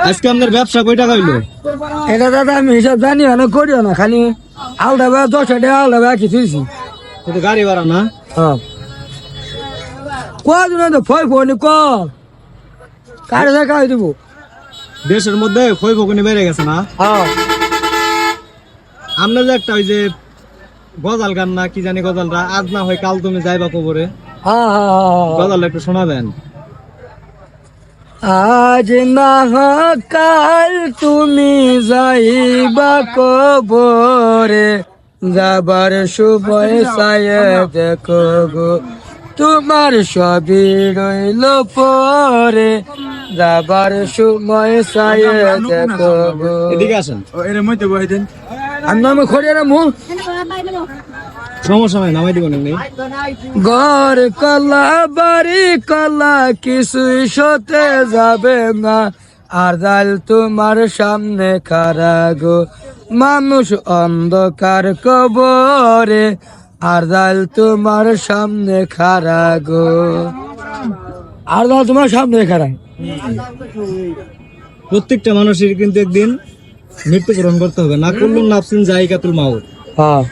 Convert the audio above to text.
আজকে আপনার ব্যবসা কয় টাকা হইলো? এটা দাদা আমি হিসাব জানিও না করিও না, খালি আলদা বা 10 টাকা আলদা বা কি থুইছি। কিন্তু গাড়ি ভাড়া না। হ্যাঁ কদিন তো ফয় ফোন ক কারে দেখা হয়ে দিব। দেশের মধ্যে খই ফকুনি বেড়ে গেছে না। হ্যাঁ আমরা যে একটা ওই যে গজাল গান না কি জানি গজালটা, আজ না হয় কাল তুমি যাইবা কবরে, হ্যাঁ হ্যাঁ গজালটা একটু শোনাবেন? আজ না হয় কাল তুমি যাইবা কবরে, যাবার সময় সায়ে দেখো গো তোমার সবই রইল পরে, যাবার সময় সায়ে দেখো গো। এদিকে আসেন। আমি নামে খড়িয়া মু সমস্যা নাই, নামাই দিবেন এমনি। ঘর কলা বাড়ি কলা কিছুই সতে যাবে না, আর জাল তোমার সামনে খাড়া গো মানুষ অন্ধকার কবরে, আর জাল তোমার সামনে খাড়া গো, আর জাল তোমার সামনে খাড়া। প্রত্যেকটা মানুষের কিন্তু একদিন মৃত্যুবরণ করতে হবে, না করলেন নাফসিন জায়গাতুল মাউত। হ্যাঁ